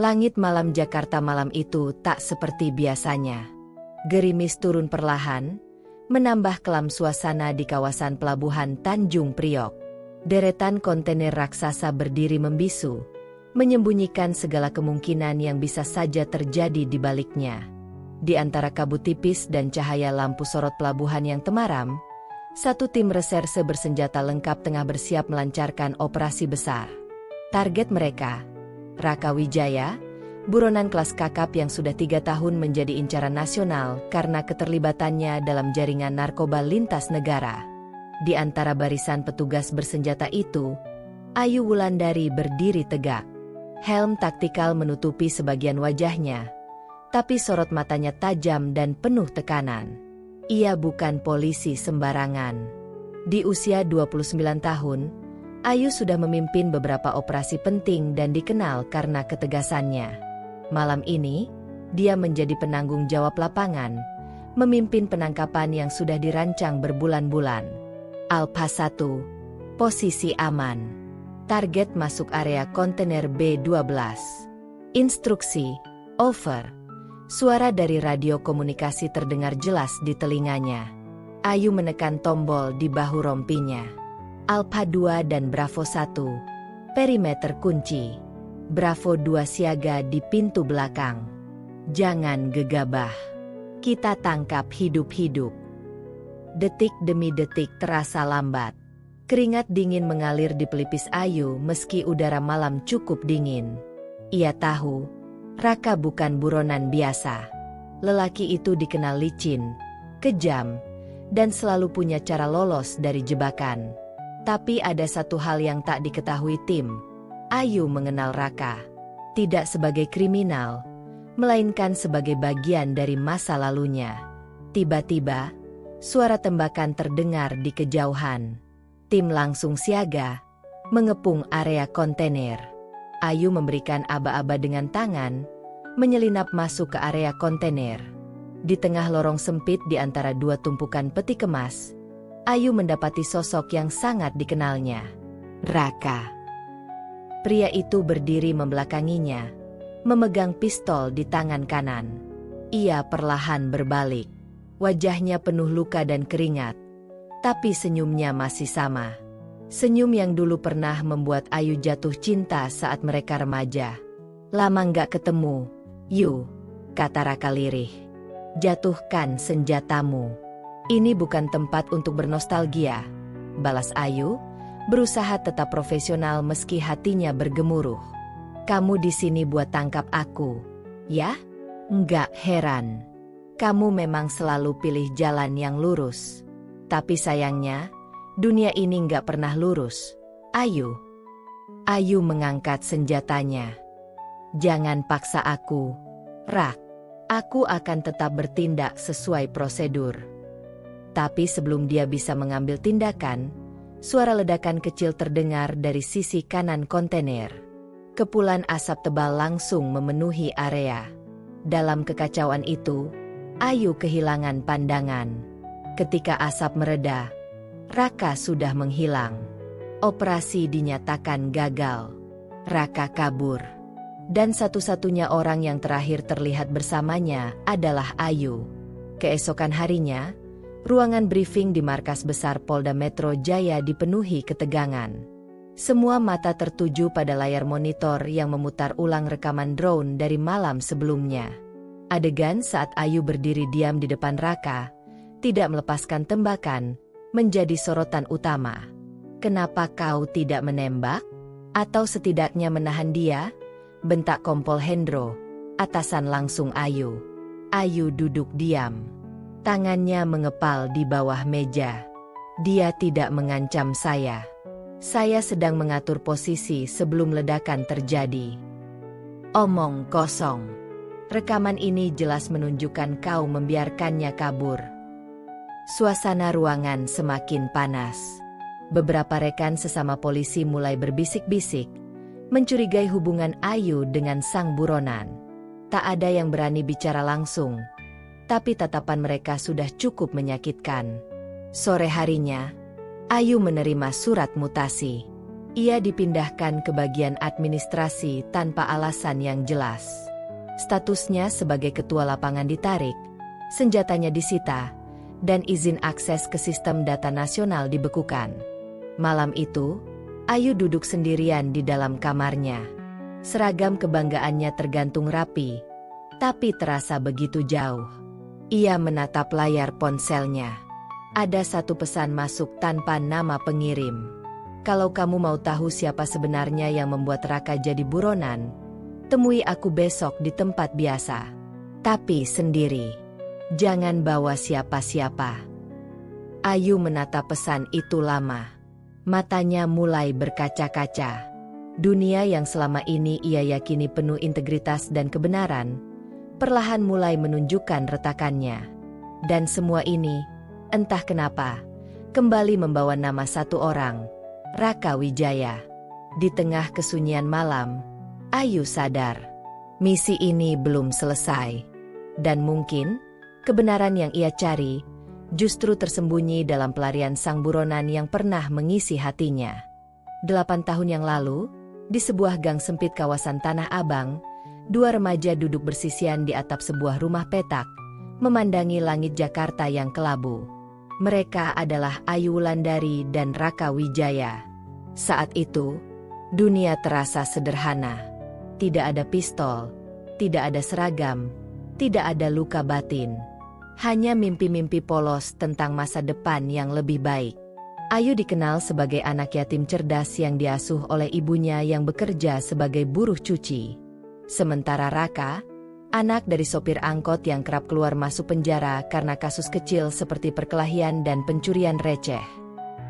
Langit malam Jakarta malam itu tak seperti biasanya. Gerimis turun perlahan, menambah kelam suasana di kawasan pelabuhan Tanjung Priok. Deretan kontainer raksasa berdiri membisu, menyembunyikan segala kemungkinan yang bisa saja terjadi di baliknya. Di antara kabut tipis dan cahaya lampu sorot pelabuhan yang temaram, satu tim reserse bersenjata lengkap tengah bersiap melancarkan operasi besar. Target mereka, Raka Wijaya, buronan kelas kakap yang sudah 3 tahun menjadi incaran nasional karena keterlibatannya dalam jaringan narkoba lintas negara. Di antara barisan petugas bersenjata itu, Ayu Wulandari berdiri tegak. Helm taktikal menutupi sebagian wajahnya, tapi sorot matanya tajam dan penuh tekanan. Ia bukan polisi sembarangan. Di usia 29 tahun, Ayu sudah memimpin beberapa operasi penting dan dikenal karena ketegasannya. Malam ini, dia menjadi penanggung jawab lapangan, memimpin penangkapan yang sudah dirancang berbulan-bulan. Alpha 1, posisi aman. Target masuk area kontainer B12. Instruksi, over. Suara dari radio komunikasi terdengar jelas di telinganya. Ayu menekan tombol di bahu rompinya. Alpha 2 dan Bravo 1, perimeter kunci. Bravo 2 siaga di pintu belakang. Jangan gegabah. Kita tangkap hidup-hidup. Detik demi detik terasa lambat. Keringat dingin mengalir di pelipis Ayu meski udara malam cukup dingin. Ia tahu, Raka bukan buronan biasa. Lelaki itu dikenal licin, kejam, dan selalu punya cara lolos dari jebakan. Tapi ada satu hal yang tak diketahui tim. Ayu mengenal Raka, tidak sebagai kriminal, melainkan sebagai bagian dari masa lalunya. Tiba-tiba, suara tembakan terdengar di kejauhan. Tim langsung siaga, mengepung area kontainer. Ayu memberikan aba-aba dengan tangan, menyelinap masuk ke area kontainer. Di tengah lorong sempit di antara 2 tumpukan peti kemas, Ayu mendapati sosok yang sangat dikenalnya. Raka. Pria itu berdiri membelakanginya, memegang pistol di tangan kanan. Ia perlahan berbalik. Wajahnya penuh luka dan keringat, tapi senyumnya masih sama. Senyum yang dulu pernah membuat Ayu jatuh cinta saat mereka remaja. Lama nggak ketemu, Yu, kata Raka lirih. Jatuhkan senjatamu. Ini bukan tempat untuk bernostalgia, balas Ayu, berusaha tetap profesional meski hatinya bergemuruh. Kamu di sini buat tangkap aku, ya? Nggak heran. Kamu memang selalu pilih jalan yang lurus. Tapi sayangnya, dunia ini nggak pernah lurus, Ayu. Ayu mengangkat senjatanya. Jangan paksa aku, Rak. Aku akan tetap bertindak sesuai prosedur. Tapi sebelum dia bisa mengambil tindakan, suara ledakan kecil terdengar dari sisi kanan kontainer. Kepulan asap tebal langsung memenuhi area. Dalam kekacauan itu, Ayu kehilangan pandangan. Ketika asap mereda, Raka sudah menghilang. Operasi dinyatakan gagal. Raka kabur. Dan satu-satunya orang yang terakhir terlihat bersamanya adalah Ayu. Keesokan harinya, ruangan briefing di markas besar Polda Metro Jaya dipenuhi ketegangan. Semua mata tertuju pada layar monitor yang memutar ulang rekaman drone dari malam sebelumnya. Adegan saat Ayu berdiri diam di depan Raka, tidak melepaskan tembakan, menjadi sorotan utama. Kenapa kau tidak menembak? Atau setidaknya menahan dia? Bentak Kompol Hendro, atasan langsung Ayu. Ayu duduk diam. Tangannya mengepal di bawah meja. Dia tidak mengancam saya. Saya sedang mengatur posisi sebelum ledakan terjadi. Omong kosong. Rekaman ini jelas menunjukkan kau membiarkannya kabur. Suasana ruangan semakin panas. Beberapa rekan sesama polisi mulai berbisik-bisik, mencurigai hubungan Ayu dengan sang buronan. Tak ada yang berani bicara langsung, tapi tatapan mereka sudah cukup menyakitkan. Sore harinya, Ayu menerima surat mutasi. Ia dipindahkan ke bagian administrasi tanpa alasan yang jelas. Statusnya sebagai ketua lapangan ditarik, senjatanya disita, dan izin akses ke sistem data nasional dibekukan. Malam itu, Ayu duduk sendirian di dalam kamarnya. Seragam kebanggaannya tergantung rapi, tapi terasa begitu jauh. Ia menatap layar ponselnya. Ada satu pesan masuk tanpa nama pengirim. Kalau kamu mau tahu siapa sebenarnya yang membuat Raka jadi buronan, temui aku besok di tempat biasa. Tapi sendiri. Jangan bawa siapa-siapa. Ayu menatap pesan itu lama. Matanya mulai berkaca-kaca. Dunia yang selama ini ia yakini penuh integritas dan kebenaran, perlahan mulai menunjukkan retakannya. Dan semua ini, entah kenapa, kembali membawa nama satu orang, Raka Wijaya. Di tengah kesunyian malam, Ayu sadar, misi ini belum selesai. Dan mungkin, kebenaran yang ia cari, justru tersembunyi dalam pelarian sang buronan yang pernah mengisi hatinya. 8 tahun yang lalu, di sebuah gang sempit kawasan Tanah Abang, dua remaja duduk bersisian di atap sebuah rumah petak, memandangi langit Jakarta yang kelabu. Mereka adalah Ayu Wulandari dan Raka Wijaya. Saat itu, dunia terasa sederhana. Tidak ada pistol, tidak ada seragam, tidak ada luka batin. Hanya mimpi-mimpi polos tentang masa depan yang lebih baik. Ayu dikenal sebagai anak yatim cerdas yang diasuh oleh ibunya yang bekerja sebagai buruh cuci. Sementara Raka, anak dari sopir angkot yang kerap keluar masuk penjara karena kasus kecil seperti perkelahian dan pencurian receh.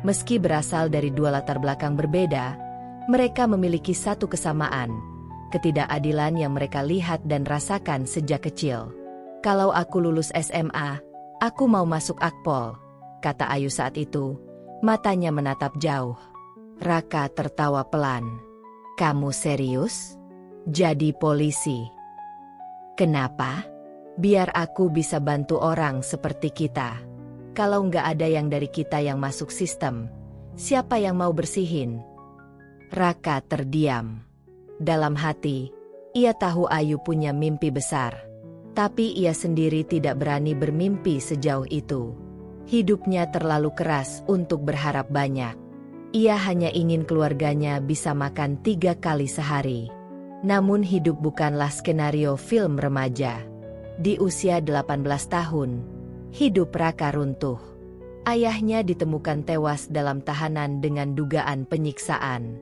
Meski berasal dari dua latar belakang berbeda, mereka memiliki satu kesamaan, ketidakadilan yang mereka lihat dan rasakan sejak kecil. Kalau aku lulus SMA, aku mau masuk Akpol, kata Ayu saat itu, matanya menatap jauh. Raka tertawa pelan. Kamu serius? Jadi polisi? Kenapa? Biar aku bisa bantu orang seperti kita. Kalau nggak ada yang dari kita yang masuk sistem, siapa yang mau bersihin? Raka terdiam. Dalam hati, ia tahu Ayu punya mimpi besar. Tapi ia sendiri tidak berani bermimpi sejauh itu. Hidupnya terlalu keras untuk berharap banyak. Ia hanya ingin keluarganya bisa makan 3 kali sehari. Namun hidup bukanlah skenario film remaja. Di usia 18 tahun, hidup Raka runtuh. Ayahnya ditemukan tewas dalam tahanan dengan dugaan penyiksaan.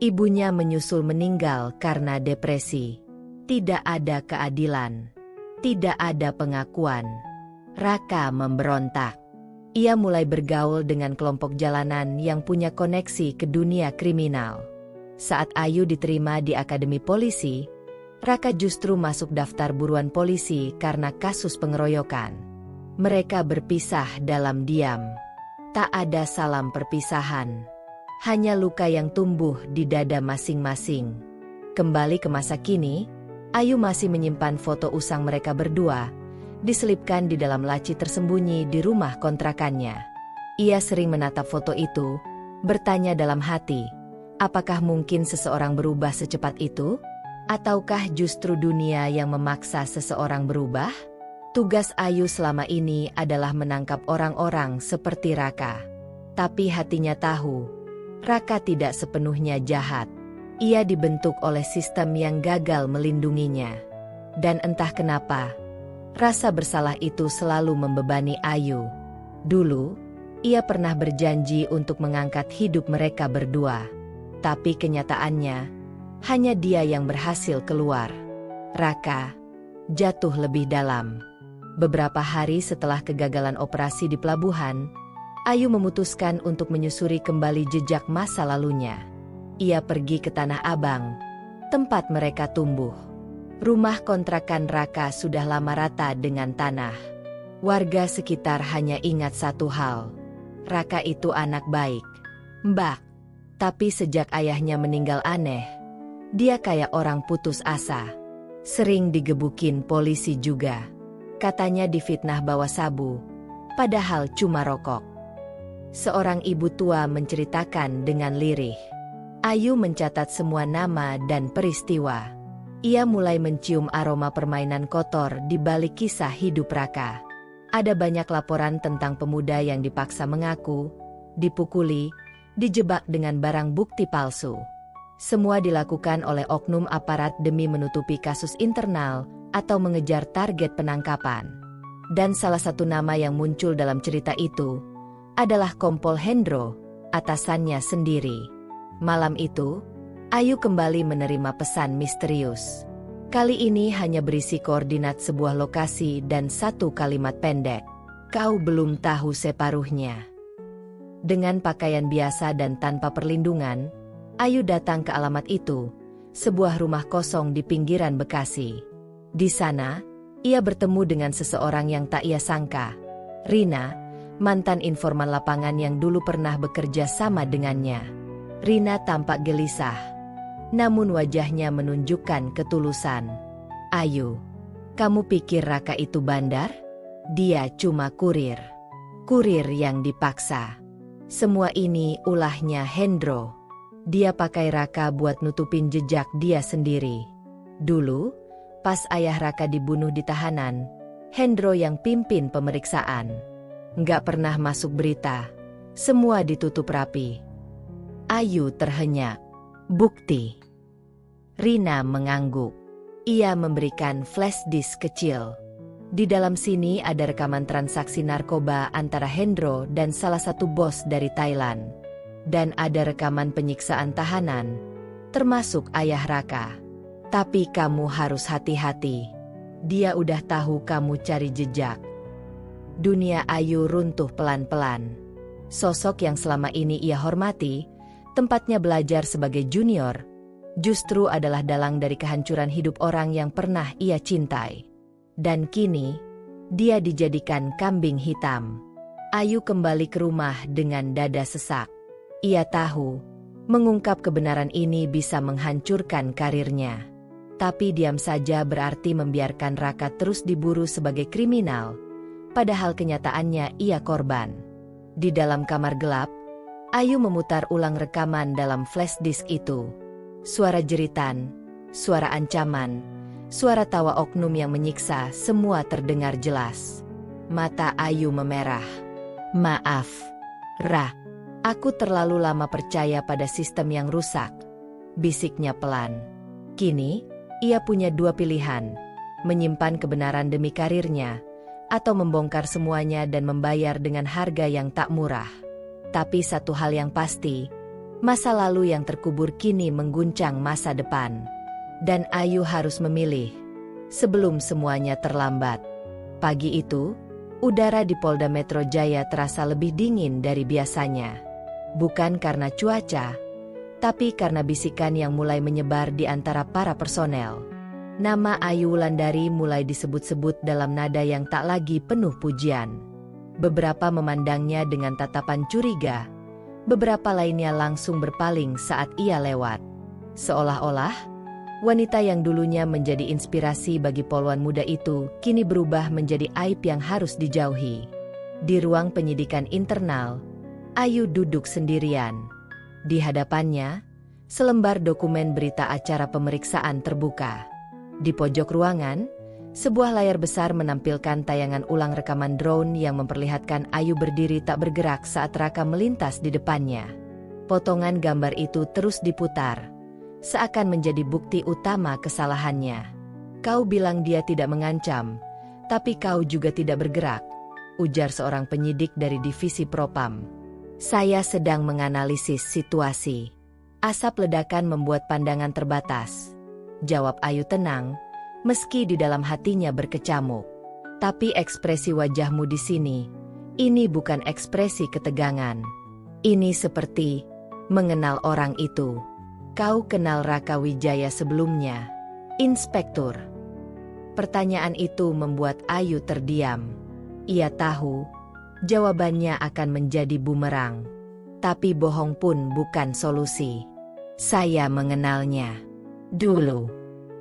Ibunya menyusul meninggal karena depresi. Tidak ada keadilan. Tidak ada pengakuan. Raka memberontak. Ia mulai bergaul dengan kelompok jalanan yang punya koneksi ke dunia kriminal. Saat Ayu diterima di Akademi Polisi, Raka justru masuk daftar buruan polisi karena kasus pengeroyokan. Mereka berpisah dalam diam. Tak ada salam perpisahan. Hanya luka yang tumbuh di dada masing-masing. Kembali ke masa kini, Ayu masih menyimpan foto usang mereka berdua, diselipkan di dalam laci tersembunyi di rumah kontrakannya. Ia sering menatap foto itu, bertanya dalam hati, apakah mungkin seseorang berubah secepat itu? Ataukah justru dunia yang memaksa seseorang berubah? Tugas Ayu selama ini adalah menangkap orang-orang seperti Raka. Tapi hatinya tahu, Raka tidak sepenuhnya jahat. Ia dibentuk oleh sistem yang gagal melindunginya. Dan entah kenapa, rasa bersalah itu selalu membebani Ayu. Dulu, ia pernah berjanji untuk mengangkat hidup mereka berdua. Tapi kenyataannya, hanya dia yang berhasil keluar. Raka jatuh lebih dalam. Beberapa hari setelah kegagalan operasi di pelabuhan, Ayu memutuskan untuk menyusuri kembali jejak masa lalunya. Ia pergi ke Tanah Abang, tempat mereka tumbuh. Rumah kontrakan Raka sudah lama rata dengan tanah. Warga sekitar hanya ingat satu hal. Raka itu anak baik. Mbak. Tapi sejak ayahnya meninggal aneh. Dia kayak orang putus asa. Sering digebukin polisi juga. Katanya difitnah bawa sabu. Padahal cuma rokok. Seorang ibu tua menceritakan dengan lirih. Ayu mencatat semua nama dan peristiwa. Ia mulai mencium aroma permainan kotor di balik kisah hidup Raka. Ada banyak laporan tentang pemuda yang dipaksa mengaku, dipukuli, dijebak dengan barang bukti palsu. Semua dilakukan oleh oknum aparat demi menutupi kasus internal atau mengejar target penangkapan. Dan salah satu nama yang muncul dalam cerita itu adalah Kompol Hendro, atasannya sendiri. Malam itu, Ayu kembali menerima pesan misterius. Kali ini hanya berisi koordinat sebuah lokasi dan satu kalimat pendek. Kau belum tahu separuhnya. Dengan pakaian biasa dan tanpa perlindungan, Ayu datang ke alamat itu, sebuah rumah kosong di pinggiran Bekasi. Di sana, ia bertemu dengan seseorang yang tak ia sangka. Rina, mantan informan lapangan yang dulu pernah bekerja sama dengannya. Rina tampak gelisah, namun wajahnya menunjukkan ketulusan. Ayu, kamu pikir Raka itu bandar? Dia cuma kurir. Kurir yang dipaksa. Semua ini ulahnya Hendro. Dia pakai Raka buat nutupin jejak dia sendiri. Dulu, pas ayah Raka dibunuh di tahanan, Hendro yang pimpin pemeriksaan. Nggak pernah masuk berita. Semua ditutup rapi. Ayu terhenyak. Bukti. Rina mengangguk. Ia memberikan flash disk kecil. Di dalam sini ada rekaman transaksi narkoba antara Hendro dan salah satu bos dari Thailand. Dan ada rekaman penyiksaan tahanan, termasuk ayah Raka. Tapi kamu harus hati-hati. Dia udah tahu kamu cari jejak. Dunia Ayu runtuh pelan-pelan. Sosok yang selama ini ia hormati, tempatnya belajar sebagai junior, justru adalah dalang dari kehancuran hidup orang yang pernah ia cintai. Dan kini, dia dijadikan kambing hitam. Ayu kembali ke rumah dengan dada sesak. Ia tahu, mengungkap kebenaran ini bisa menghancurkan karirnya. Tapi diam saja berarti membiarkan Raka terus diburu sebagai kriminal, padahal kenyataannya ia korban. Di dalam kamar gelap, Ayu memutar ulang rekaman dalam flash disk itu. Suara jeritan, suara ancaman, suara tawa oknum yang menyiksa semua terdengar jelas. Mata Ayu memerah. Maaf, Ra. Aku terlalu lama percaya pada sistem yang rusak. Bisiknya pelan. Kini, ia punya dua pilihan. Menyimpan kebenaran demi karirnya, atau membongkar semuanya dan membayar dengan harga yang tak murah. Tapi satu hal yang pasti, masa lalu yang terkubur kini mengguncang masa depan. Dan Ayu harus memilih, sebelum semuanya terlambat. Pagi itu, udara di Polda Metro Jaya terasa lebih dingin dari biasanya. Bukan karena cuaca, tapi karena bisikan yang mulai menyebar di antara para personel. Nama Ayu Wulandari mulai disebut-sebut dalam nada yang tak lagi penuh pujian. Beberapa memandangnya dengan tatapan curiga, beberapa lainnya langsung berpaling saat ia lewat. Seolah-olah, wanita yang dulunya menjadi inspirasi bagi poluan muda itu, kini berubah menjadi aib yang harus dijauhi. Di ruang penyidikan internal, Ayu duduk sendirian. Di hadapannya, selembar dokumen berita acara pemeriksaan terbuka. Di pojok ruangan, sebuah layar besar menampilkan tayangan ulang rekaman drone yang memperlihatkan Ayu berdiri tak bergerak saat Raka melintas di depannya. Potongan gambar itu terus diputar, seakan menjadi bukti utama kesalahannya. Kau bilang dia tidak mengancam, tapi kau juga tidak bergerak, ujar seorang penyidik dari divisi Propam. Saya sedang menganalisis situasi. Asap ledakan membuat pandangan terbatas, jawab Ayu tenang, meski di dalam hatinya berkecamuk. Tapi ekspresi wajahmu di sini, ini bukan ekspresi ketegangan. Ini seperti mengenal orang itu. Kau kenal Raka Wijaya sebelumnya, Inspektur? Pertanyaan itu membuat Ayu terdiam. Ia tahu, jawabannya akan menjadi bumerang. Tapi bohong pun bukan solusi. Saya mengenalnya dulu,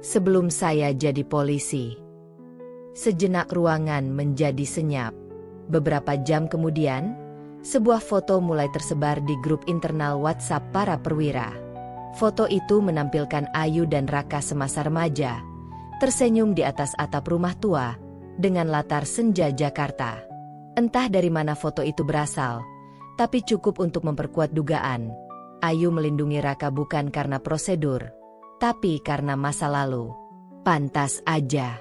sebelum saya jadi polisi. Sejenak ruangan menjadi senyap. Beberapa jam kemudian, sebuah foto mulai tersebar di grup internal WhatsApp para perwira. Foto itu menampilkan Ayu dan Raka semasa remaja, tersenyum di atas atap rumah tua, dengan latar senja Jakarta. Entah dari mana foto itu berasal, tapi cukup untuk memperkuat dugaan. Ayu melindungi Raka bukan karena prosedur, tapi karena masa lalu. Pantas aja.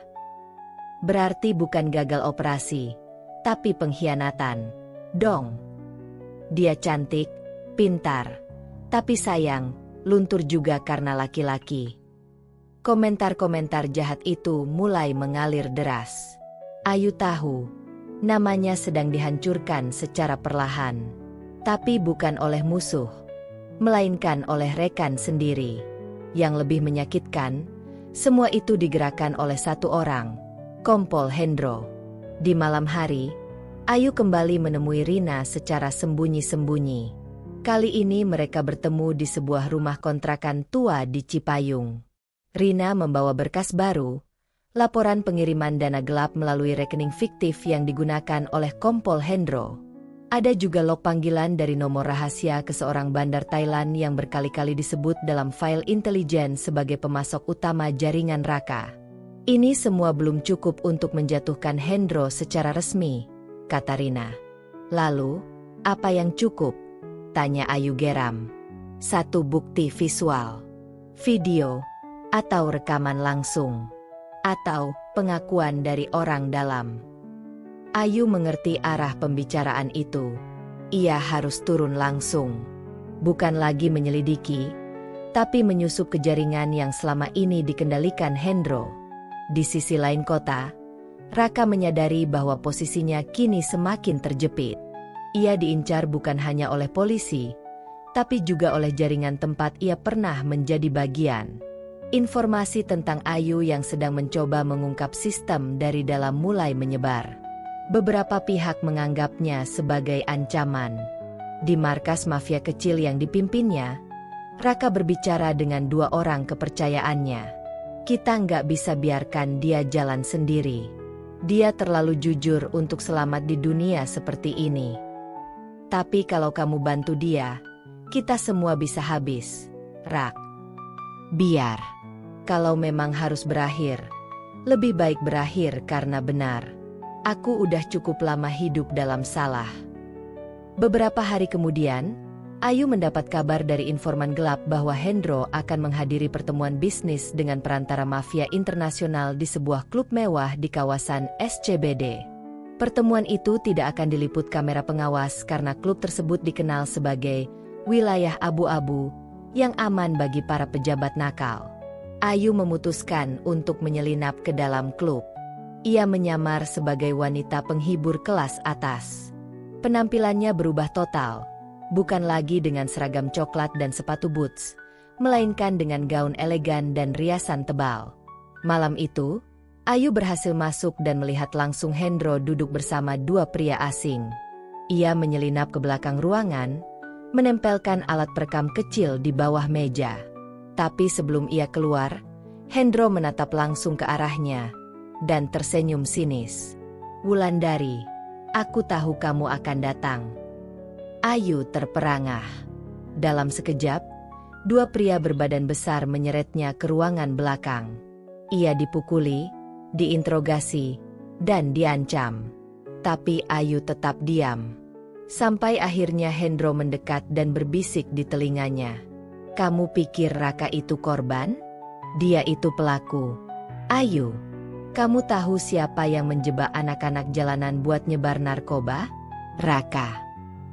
Berarti bukan gagal operasi, tapi pengkhianatan. Dong. Dia cantik, pintar, tapi sayang, luntur juga karena laki-laki. Komentar-komentar jahat itu mulai mengalir deras. Ayu tahu, namanya sedang dihancurkan secara perlahan. Tapi bukan oleh musuh, melainkan oleh rekan sendiri. Yang lebih menyakitkan, semua itu digerakkan oleh satu orang, Kompol Hendro. Di malam hari, Ayu kembali menemui Rina secara sembunyi-sembunyi. Kali ini mereka bertemu di sebuah rumah kontrakan tua di Cipayung. Rina membawa berkas baru, laporan pengiriman dana gelap melalui rekening fiktif yang digunakan oleh Kompol Hendro. Ada juga log panggilan dari nomor rahasia ke seorang bandar Thailand yang berkali-kali disebut dalam file intelijen sebagai pemasok utama jaringan Raka. Ini semua belum cukup untuk menjatuhkan Hendro secara resmi, kata Rina. Lalu, apa yang cukup? Tanya Ayu geram. Satu bukti visual, video, atau rekaman langsung, atau pengakuan dari orang dalam. Ayu mengerti arah pembicaraan itu. Ia harus turun langsung. Bukan lagi menyelidiki, tapi menyusup ke jaringan yang selama ini dikendalikan Hendro. Di sisi lain kota, Raka menyadari bahwa posisinya kini semakin terjepit. Ia diincar bukan hanya oleh polisi, tapi juga oleh jaringan tempat ia pernah menjadi bagian. Informasi tentang Ayu yang sedang mencoba mengungkap sistem dari dalam mulai menyebar. Beberapa pihak menganggapnya sebagai ancaman. Di markas mafia kecil yang dipimpinnya, Raka berbicara dengan dua orang kepercayaannya. Kita nggak bisa biarkan dia jalan sendiri. Dia terlalu jujur untuk selamat di dunia seperti ini. Tapi kalau kamu bantu dia, kita semua bisa habis, Rak. Biar. Kalau memang harus berakhir, lebih baik berakhir karena benar. Aku udah cukup lama hidup dalam salah. Beberapa hari kemudian, Ayu mendapat kabar dari informan gelap bahwa Hendro akan menghadiri pertemuan bisnis dengan perantara mafia internasional di sebuah klub mewah di kawasan SCBD. Pertemuan itu tidak akan diliput kamera pengawas karena klub tersebut dikenal sebagai wilayah abu-abu yang aman bagi para pejabat nakal. Ayu memutuskan untuk menyelinap ke dalam klub. Ia menyamar sebagai wanita penghibur kelas atas. Penampilannya berubah total, bukan lagi dengan seragam coklat dan sepatu boots, melainkan dengan gaun elegan dan riasan tebal. Malam itu, Ayu berhasil masuk dan melihat langsung Hendro duduk bersama dua pria asing. Ia menyelinap ke belakang ruangan, menempelkan alat perekam kecil di bawah meja. Tapi sebelum ia keluar, Hendro menatap langsung ke arahnya dan tersenyum sinis. Wulandari, aku tahu kamu akan datang. Ayu terperangah. Dalam sekejap, dua pria berbadan besar menyeretnya ke ruangan belakang. Ia dipukuli, diinterogasi, dan diancam. Tapi Ayu tetap diam. Sampai akhirnya Hendro mendekat dan berbisik di telinganya. Kamu pikir Raka itu korban? Dia itu pelaku. Ayu, kamu tahu siapa yang menjebak anak-anak jalanan buat nyebar narkoba? Raka.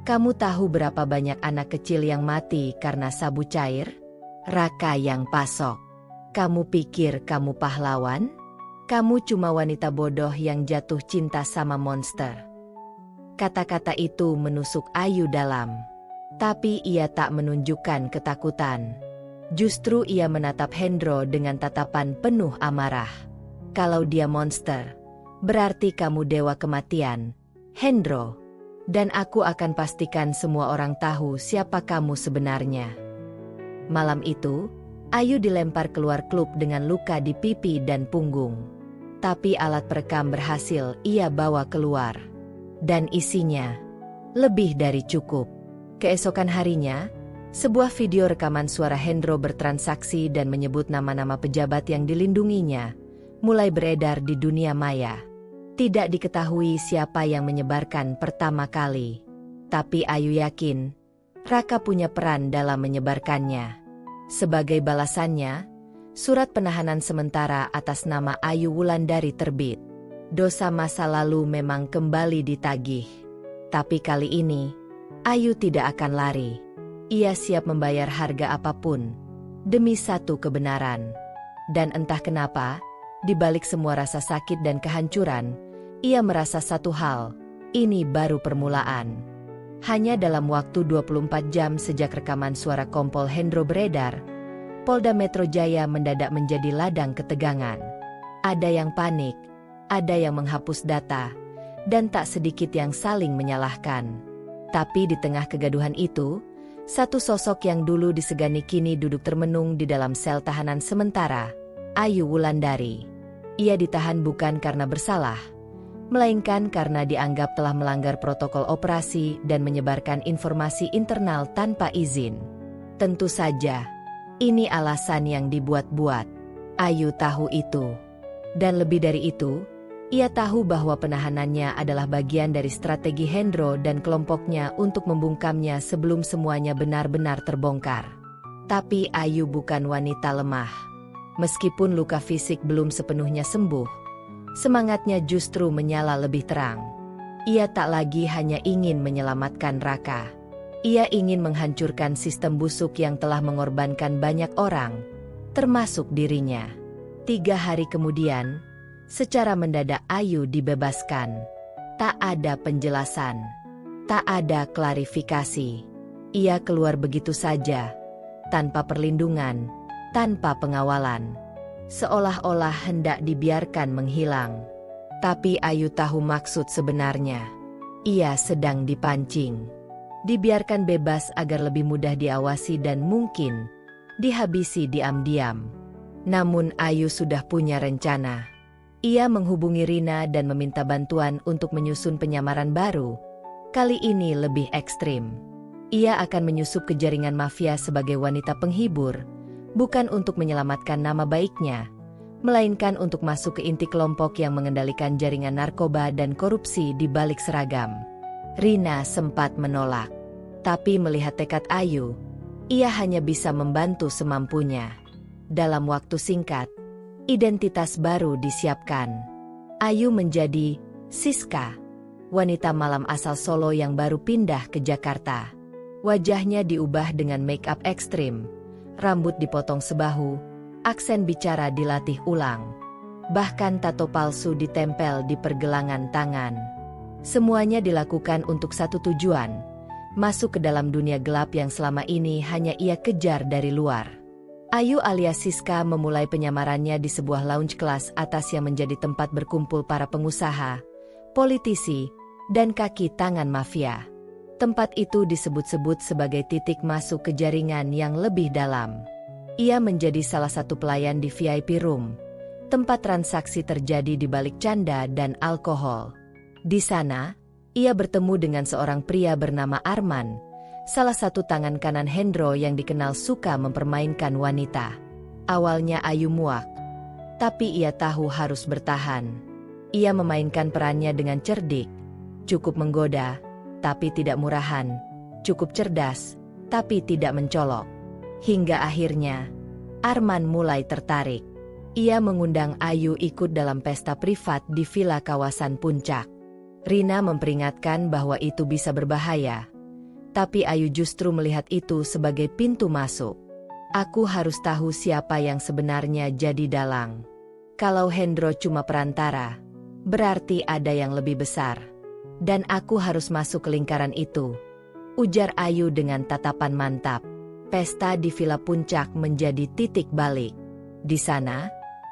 Kamu tahu berapa banyak anak kecil yang mati karena sabu cair? Raka yang pasok. Kamu pikir kamu pahlawan? Kamu cuma wanita bodoh yang jatuh cinta sama monster. Kata-kata itu menusuk Ayu dalam. Tapi ia tak menunjukkan ketakutan. Justru ia menatap Hendro dengan tatapan penuh amarah. Kalau dia monster, berarti kamu dewa kematian, Hendro. Dan aku akan pastikan semua orang tahu siapa kamu sebenarnya. Malam itu, Ayu dilempar keluar klub dengan luka di pipi dan punggung. Tapi alat perekam berhasil ia bawa keluar. Dan isinya lebih dari cukup. Keesokan harinya, Sebuah video rekaman suara Hendro bertransaksi dan menyebut nama-nama pejabat yang dilindunginya, mulai beredar di dunia maya. Tidak diketahui siapa yang menyebarkan pertama kali. Tapi Ayu yakin, Raka punya peran dalam menyebarkannya. Sebagai balasannya, surat penahanan sementara atas nama Ayu Wulandari terbit. Dosa masa lalu memang kembali ditagih. Tapi kali ini, Ayu tidak akan lari. Ia siap membayar harga apapun demi satu kebenaran. Dan entah kenapa, di balik semua rasa sakit dan kehancuran, ia merasa satu hal, ini baru permulaan. Hanya dalam waktu 24 jam sejak rekaman suara kompol Hendro beredar, Polda Metro Jaya mendadak menjadi ladang ketegangan. Ada yang panik, ada yang menghapus data, dan tak sedikit yang saling menyalahkan. Tapi di tengah kegaduhan itu, satu sosok yang dulu disegani kini duduk termenung di dalam sel tahanan sementara, Ayu Wulandari. Ia ditahan bukan karena bersalah, melainkan karena dianggap telah melanggar protokol operasi dan menyebarkan informasi internal tanpa izin. Tentu saja, ini alasan yang dibuat-buat. Ayu tahu itu. Dan lebih dari itu, ia tahu bahwa penahanannya adalah bagian dari strategi Hendro dan kelompoknya untuk membungkamnya sebelum semuanya benar-benar terbongkar. Tapi Ayu bukan wanita lemah. Meskipun luka fisik belum sepenuhnya sembuh, semangatnya justru menyala lebih terang. Ia tak lagi hanya ingin menyelamatkan Raka. Ia ingin menghancurkan sistem busuk yang telah mengorbankan banyak orang, termasuk dirinya. 3 hari kemudian, secara mendadak Ayu dibebaskan. Tak ada penjelasan. Tak ada klarifikasi. Ia keluar begitu saja, tanpa perlindungan, tanpa pengawalan. Seolah-olah hendak dibiarkan menghilang. Tapi Ayu tahu maksud sebenarnya. Ia sedang dipancing. Dibiarkan bebas agar lebih mudah diawasi dan mungkin dihabisi diam-diam. Namun Ayu sudah punya rencana. Ia menghubungi Rina dan meminta bantuan untuk menyusun penyamaran baru. Kali ini lebih ekstrim. Ia akan menyusup ke jaringan mafia sebagai wanita penghibur, bukan untuk menyelamatkan nama baiknya, melainkan untuk masuk ke inti kelompok yang mengendalikan jaringan narkoba dan korupsi di balik seragam. Rina sempat menolak. Tapi melihat tekad Ayu, ia hanya bisa membantu semampunya. Dalam waktu singkat, identitas baru disiapkan. Ayu menjadi Siska, wanita malam asal Solo yang baru pindah ke Jakarta. Wajahnya diubah dengan make-up ekstrim, rambut dipotong sebahu, aksen bicara dilatih ulang. Bahkan tato palsu ditempel di pergelangan tangan. Semuanya dilakukan untuk satu tujuan, masuk ke dalam dunia gelap yang selama ini hanya ia kejar dari luar. Ayu alias Siska memulai penyamarannya di sebuah lounge kelas atas yang menjadi tempat berkumpul para pengusaha, politisi, dan kaki tangan mafia. Tempat itu disebut-sebut sebagai titik masuk ke jaringan yang lebih dalam. Ia menjadi salah satu pelayan di VIP room, tempat transaksi terjadi di balik canda dan alkohol. Di sana, ia bertemu dengan seorang pria bernama Arman, salah satu tangan kanan Hendro yang dikenal suka mempermainkan wanita. Awalnya Ayu muak, tapi ia tahu harus bertahan. Ia memainkan perannya dengan cerdik, cukup menggoda, tapi tidak murahan, cukup cerdas, tapi tidak mencolok. Hingga akhirnya, Arman mulai tertarik. Ia mengundang Ayu ikut dalam pesta privat di villa kawasan Puncak. Rina memperingatkan bahwa itu bisa berbahaya. Tapi Ayu justru melihat itu sebagai pintu masuk. Aku harus tahu siapa yang sebenarnya jadi dalang. Kalau Hendro cuma perantara, berarti ada yang lebih besar. Dan aku harus masuk ke lingkaran itu, ujar Ayu dengan tatapan mantap. Pesta di Villa Puncak menjadi titik balik. Di sana,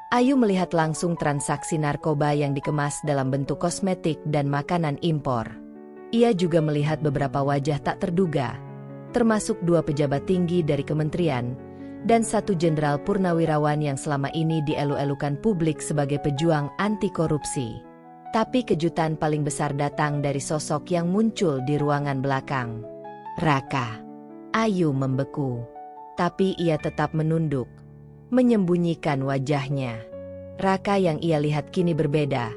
Ayu melihat langsung transaksi narkoba yang dikemas dalam bentuk kosmetik dan makanan impor. Ia juga melihat beberapa wajah tak terduga, termasuk 2 pejabat tinggi dari kementerian, dan 1 jenderal purnawirawan yang selama ini dielu-elukan publik sebagai pejuang anti korupsi. Tapi kejutan paling besar datang dari sosok yang muncul di ruangan belakang. Raka. Ayu membeku. Tapi ia tetap menunduk, menyembunyikan wajahnya. Raka yang ia lihat kini berbeda.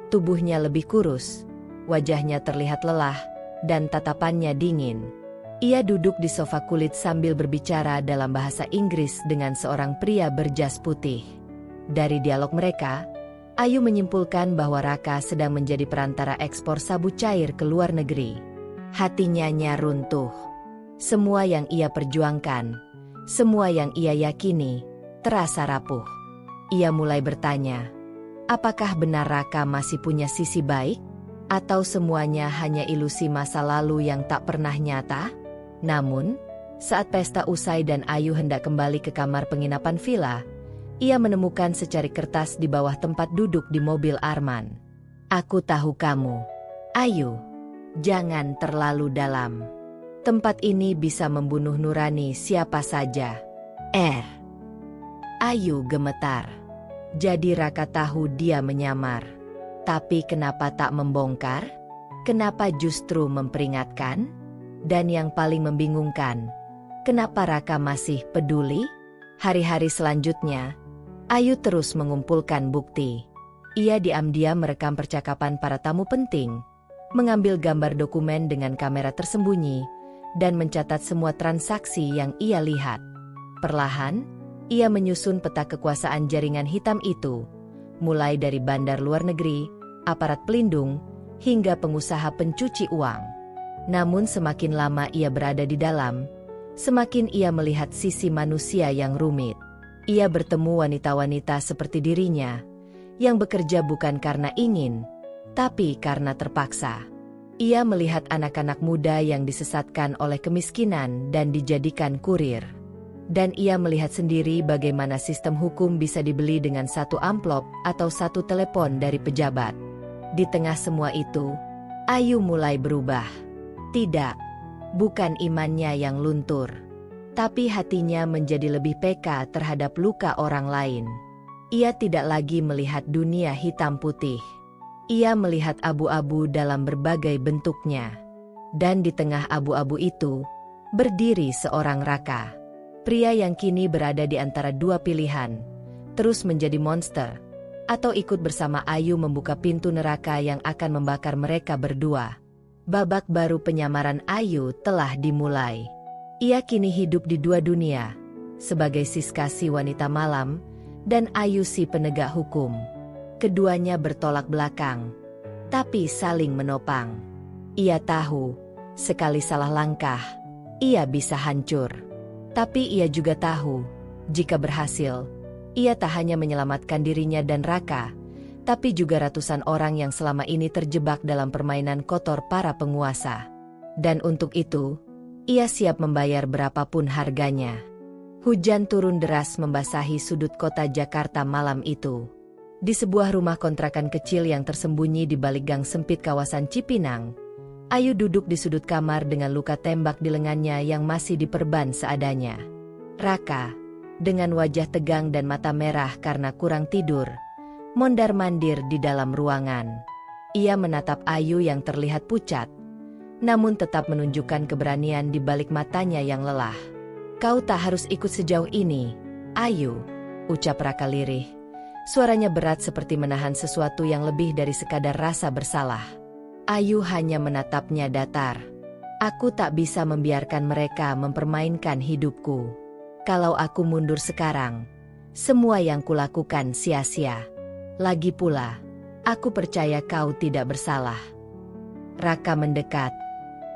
Tubuhnya lebih kurus, wajahnya terlihat lelah, dan tatapannya dingin. Ia duduk di sofa kulit sambil berbicara dalam bahasa Inggris dengan seorang pria berjas putih. Dari dialog mereka, Ayu menyimpulkan bahwa Raka sedang menjadi perantara ekspor sabu cair ke luar negeri. Hatinya runtuh. Semua yang ia perjuangkan, semua yang ia yakini, terasa rapuh. Ia mulai bertanya, apakah benar Raka masih punya sisi baik? Atau semuanya hanya ilusi masa lalu yang tak pernah nyata? Namun, saat pesta usai dan Ayu hendak kembali ke kamar penginapan villa, ia menemukan secari kertas di bawah tempat duduk di mobil Arman. Aku tahu kamu, Ayu. Jangan terlalu dalam. Tempat ini bisa membunuh nurani siapa saja. Ayu gemetar. Jadi Raka tahu dia menyamar. Tapi kenapa tak membongkar? Kenapa justru memperingatkan? Dan yang paling membingungkan, kenapa Raka masih peduli? Hari-hari selanjutnya, Ayu terus mengumpulkan bukti. Ia diam-diam merekam percakapan para tamu penting, mengambil gambar dokumen dengan kamera tersembunyi, dan mencatat semua transaksi yang ia lihat. Perlahan, ia menyusun peta kekuasaan jaringan hitam itu, mulai dari bandar luar negeri, aparat pelindung, hingga pengusaha pencuci uang. Namun semakin lama ia berada di dalam, semakin ia melihat sisi manusia yang rumit. Ia bertemu wanita-wanita seperti dirinya, yang bekerja bukan karena ingin, tapi karena terpaksa. Ia melihat anak-anak muda yang disesatkan oleh kemiskinan dan dijadikan kurir. Dan ia melihat sendiri bagaimana sistem hukum bisa dibeli dengan satu amplop atau satu telepon dari pejabat. Di tengah semua itu, Ayu mulai berubah. Tidak, bukan imannya yang luntur, tapi hatinya menjadi lebih peka terhadap luka orang lain. Ia tidak lagi melihat dunia hitam putih. Ia melihat abu-abu dalam berbagai bentuknya. Dan di tengah abu-abu itu, berdiri seorang Raka. Pria yang kini berada di antara dua pilihan, terus menjadi monster, atau ikut bersama Ayu membuka pintu neraka yang akan membakar mereka berdua. Babak baru penyamaran Ayu telah dimulai. Ia kini hidup di dua dunia, sebagai Siska si wanita malam, dan Ayu si penegak hukum. Keduanya bertolak belakang, tapi saling menopang. Ia tahu, sekali salah langkah, ia bisa hancur. Tapi ia juga tahu, jika berhasil, ia tak hanya menyelamatkan dirinya dan Raka, tapi juga ratusan orang yang selama ini terjebak dalam permainan kotor para penguasa. Dan untuk itu, ia siap membayar berapapun harganya. Hujan turun deras membasahi sudut kota Jakarta malam itu. Di sebuah rumah kontrakan kecil yang tersembunyi di balik gang sempit kawasan Cipinang, Ayu duduk di sudut kamar dengan luka tembak di lengannya yang masih diperban seadanya. Raka, dengan wajah tegang dan mata merah karena kurang tidur, mondar-mandir di dalam ruangan. Ia menatap Ayu yang terlihat pucat, namun tetap menunjukkan keberanian di balik matanya yang lelah. Kau tak harus ikut sejauh ini, Ayu, ucap Raka lirih. Suaranya berat seperti menahan sesuatu yang lebih dari sekadar rasa bersalah. Ayu hanya menatapnya datar. Aku tak bisa membiarkan mereka mempermainkan hidupku. Kalau aku mundur sekarang, semua yang kulakukan sia-sia. Lagi pula, aku percaya kau tidak bersalah. Raka mendekat,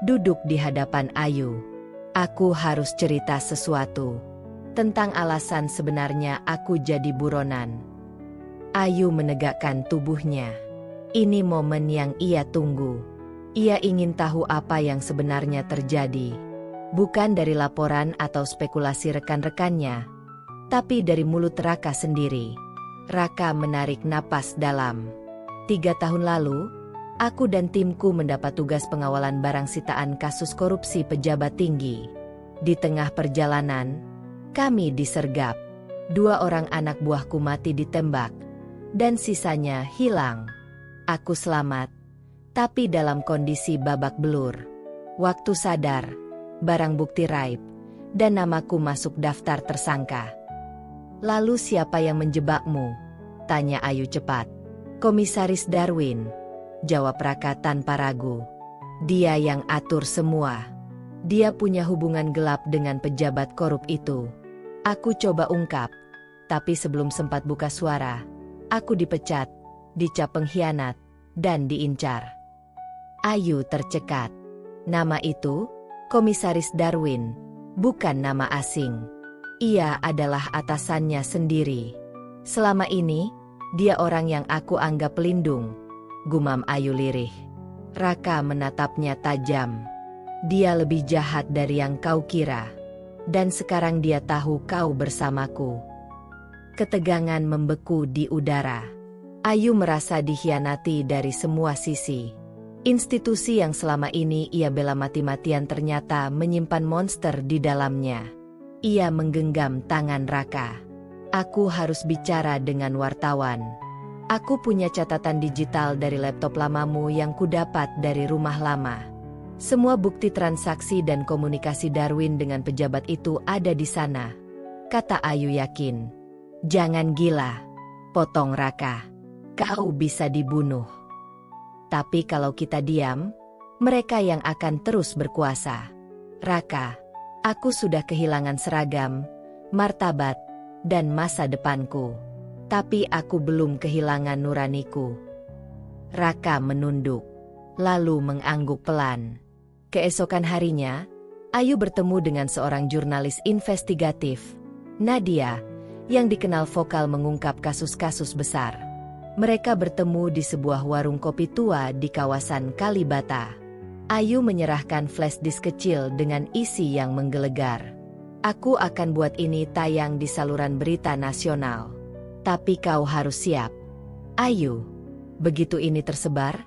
duduk di hadapan Ayu. Aku harus cerita sesuatu tentang alasan sebenarnya aku jadi buronan. Ayu menegakkan tubuhnya. Ini momen yang ia tunggu. Ia ingin tahu apa yang sebenarnya terjadi. Bukan dari laporan atau spekulasi rekan-rekannya, tapi dari mulut Raka sendiri. Raka menarik napas dalam. 3 tahun lalu, aku dan timku mendapat tugas pengawalan barang sitaan kasus korupsi pejabat tinggi. Di tengah perjalanan, kami disergap. 2 orang anak buahku mati ditembak, dan sisanya hilang. Aku selamat, tapi dalam kondisi babak belur. Waktu sadar, barang bukti raib, dan namaku masuk daftar tersangka. Lalu siapa yang menjebakmu? Tanya Ayu cepat. Komisaris Darwin, jawab Raka tanpa ragu. Dia yang atur semua. Dia punya hubungan gelap dengan pejabat korup itu. Aku coba ungkap, tapi sebelum sempat buka suara, aku dipecat, dicap pengkhianat, dan diincar. Ayu tercekat. Nama itu, Komisaris Darwin, bukan nama asing. Ia adalah atasannya sendiri. Selama ini, dia orang yang aku anggap pelindung, gumam Ayu lirih. Raka menatapnya tajam. Dia lebih jahat dari yang kau kira. Dan sekarang dia tahu kau bersamaku. Ketegangan membeku di udara. Ayu merasa dikhianati dari semua sisi. Institusi yang selama ini ia bela mati-matian ternyata menyimpan monster di dalamnya. Ia menggenggam tangan Raka. Aku harus bicara dengan wartawan. Aku punya catatan digital dari laptop lamamu yang kudapat dari rumah lama. Semua bukti transaksi dan komunikasi Darwin dengan pejabat itu ada di sana, kata Ayu yakin. Jangan gila, potong Raka. Kau bisa dibunuh. Tapi kalau kita diam, mereka yang akan terus berkuasa. Raka, aku sudah kehilangan seragam, martabat, dan masa depanku. Tapi aku belum kehilangan nuraniku. Raka menunduk, lalu mengangguk pelan. Keesokan harinya, Ayu bertemu dengan seorang jurnalis investigatif, Nadia, yang dikenal vokal mengungkap kasus-kasus besar. Mereka bertemu di sebuah warung kopi tua di kawasan Kalibata. Ayu menyerahkan flash disk kecil dengan isi yang menggelegar. Aku akan buat ini tayang di saluran berita nasional. Tapi kau harus siap. Ayu, begitu ini tersebar,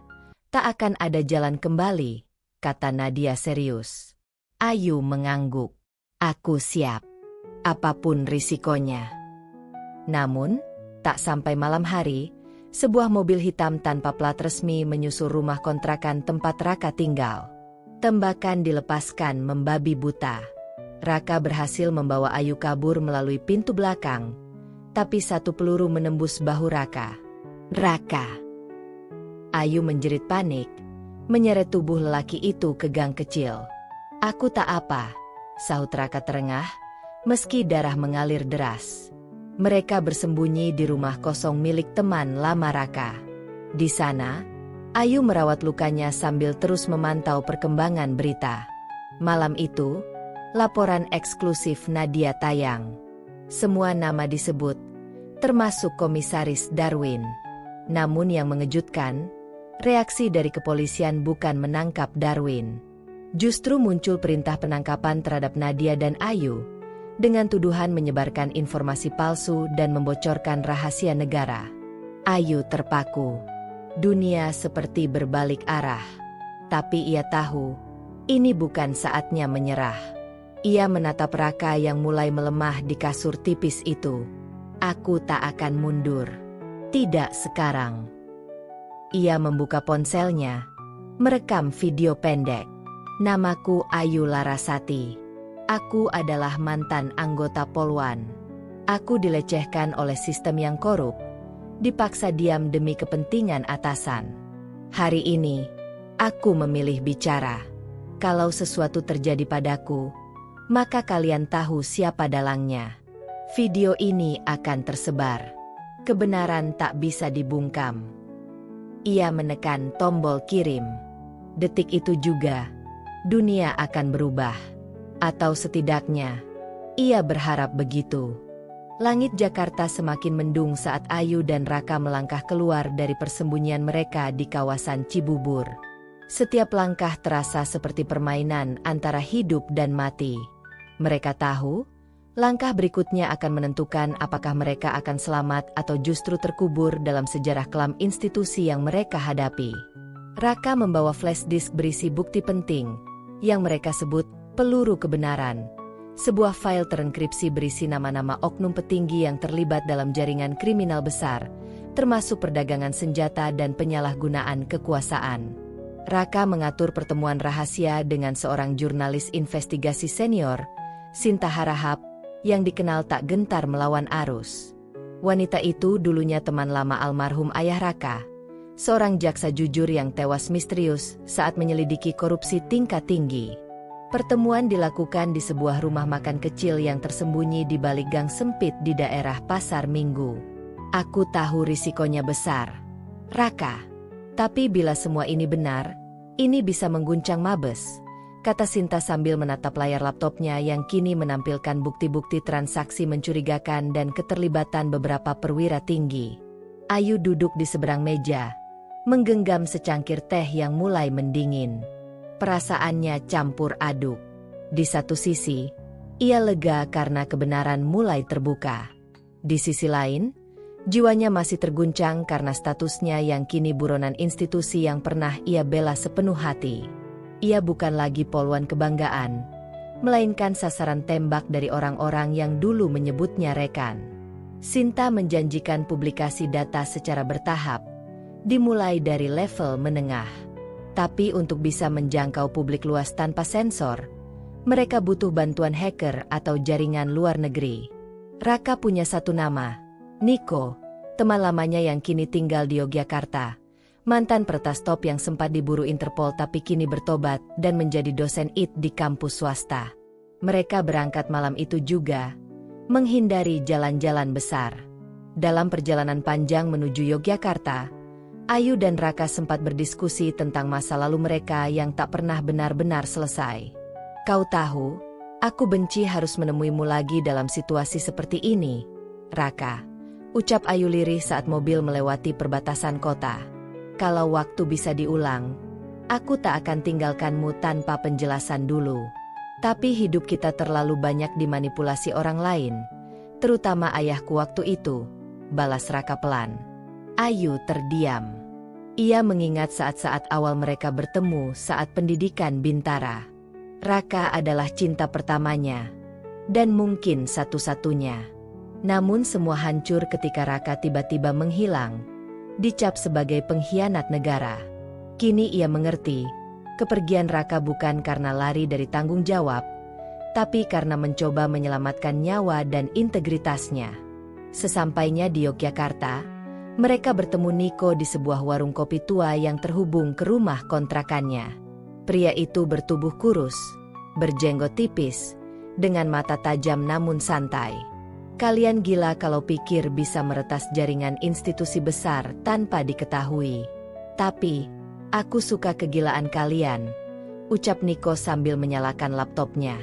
tak akan ada jalan kembali, kata Nadia serius. Ayu mengangguk. Aku siap. Apapun risikonya. Namun, tak sampai malam hari, sebuah mobil hitam tanpa plat resmi menyusul rumah kontrakan tempat Raka tinggal. Tembakan dilepaskan membabi buta. Raka berhasil membawa Ayu kabur melalui pintu belakang, tapi satu peluru menembus bahu Raka. Raka! Ayu menjerit panik, menyeret tubuh lelaki itu ke gang kecil. Aku tak apa, sahut Raka terengah, meski darah mengalir deras. Mereka bersembunyi di rumah kosong milik teman lama Raka. Di sana, Ayu merawat lukanya sambil terus memantau perkembangan berita. Malam itu, laporan eksklusif Nadia tayang. Semua nama disebut, termasuk Komisaris Darwin. Namun yang mengejutkan, reaksi dari kepolisian bukan menangkap Darwin. Justru muncul perintah penangkapan terhadap Nadia dan Ayu, dengan tuduhan menyebarkan informasi palsu dan membocorkan rahasia negara. Ayu terpaku. Dunia seperti berbalik arah. Tapi ia tahu, ini bukan saatnya menyerah. Ia menatap Raka yang mulai melemah di kasur tipis itu. Aku tak akan mundur. Tidak sekarang. Ia membuka ponselnya, merekam video pendek. Namaku Ayu Larasati. Aku adalah mantan anggota Polwan. Aku dilecehkan oleh sistem yang korup, dipaksa diam demi kepentingan atasan. Hari ini, aku memilih bicara. Kalau sesuatu terjadi padaku, maka kalian tahu siapa dalangnya. Video ini akan tersebar. Kebenaran tak bisa dibungkam. Ia menekan tombol kirim. Detik itu juga, dunia akan berubah. Atau setidaknya, ia berharap begitu. Langit Jakarta semakin mendung saat Ayu dan Raka melangkah keluar dari persembunyian mereka di kawasan Cibubur. Setiap langkah terasa seperti permainan antara hidup dan mati. Mereka tahu, langkah berikutnya akan menentukan apakah mereka akan selamat atau justru terkubur dalam sejarah kelam institusi yang mereka hadapi. Raka membawa flash disk berisi bukti penting, yang mereka sebut peluru kebenaran. Sebuah file terenkripsi berisi nama-nama oknum petinggi yang terlibat dalam jaringan kriminal besar, termasuk perdagangan senjata dan penyalahgunaan kekuasaan. Raka mengatur pertemuan rahasia dengan seorang jurnalis investigasi senior, Sinta Harahap, yang dikenal tak gentar melawan arus. Wanita itu dulunya teman lama almarhum ayah Raka, seorang jaksa jujur yang tewas misterius saat menyelidiki korupsi tingkat tinggi. Pertemuan dilakukan di sebuah rumah makan kecil yang tersembunyi di balik gang sempit di daerah Pasar Minggu. Aku tahu risikonya besar, Raka. Tapi bila semua ini benar, ini bisa mengguncang Mabes, kata Sinta sambil menatap layar laptopnya yang kini menampilkan bukti-bukti transaksi mencurigakan dan keterlibatan beberapa perwira tinggi. Ayu duduk di seberang meja, menggenggam secangkir teh yang mulai mendingin. Perasaannya campur aduk. Di satu sisi, ia lega karena kebenaran mulai terbuka. Di sisi lain, jiwanya masih terguncang karena statusnya yang kini buronan institusi yang pernah ia bela sepenuh hati. Ia bukan lagi polwan kebanggaan, melainkan sasaran tembak dari orang-orang yang dulu menyebutnya rekan. Sinta menjanjikan publikasi data secara bertahap, dimulai dari level menengah. Tapi untuk bisa menjangkau publik luas tanpa sensor, mereka butuh bantuan hacker atau jaringan luar negeri. Raka punya satu nama, Niko, teman lamanya yang kini tinggal di Yogyakarta, mantan peretas top yang sempat diburu Interpol tapi kini bertobat dan menjadi dosen IT di kampus swasta. Mereka berangkat malam itu juga, menghindari jalan-jalan besar. Dalam perjalanan panjang menuju Yogyakarta, Ayu dan Raka sempat berdiskusi tentang masa lalu mereka yang tak pernah benar-benar selesai. Kau tahu, aku benci harus menemuimu lagi dalam situasi seperti ini, Raka, ucap Ayu lirih saat mobil melewati perbatasan kota. Kalau waktu bisa diulang, aku tak akan tinggalkanmu tanpa penjelasan dulu. Tapi hidup kita terlalu banyak dimanipulasi orang lain, terutama ayahku waktu itu, balas Raka pelan. Ayu terdiam. Ia mengingat saat-saat awal mereka bertemu saat pendidikan Bintara. Raka adalah cinta pertamanya, dan mungkin satu-satunya. Namun semua hancur ketika Raka tiba-tiba menghilang, dicap sebagai pengkhianat negara. Kini ia mengerti, kepergian Raka bukan karena lari dari tanggung jawab, tapi karena mencoba menyelamatkan nyawa dan integritasnya. Sesampainya di Yogyakarta, mereka bertemu Niko di sebuah warung kopi tua yang terhubung ke rumah kontrakannya. Pria itu bertubuh kurus, berjenggot tipis, dengan mata tajam namun santai. Kalian gila kalau pikir bisa meretas jaringan institusi besar tanpa diketahui. Tapi, aku suka kegilaan kalian, ucap Niko sambil menyalakan laptopnya.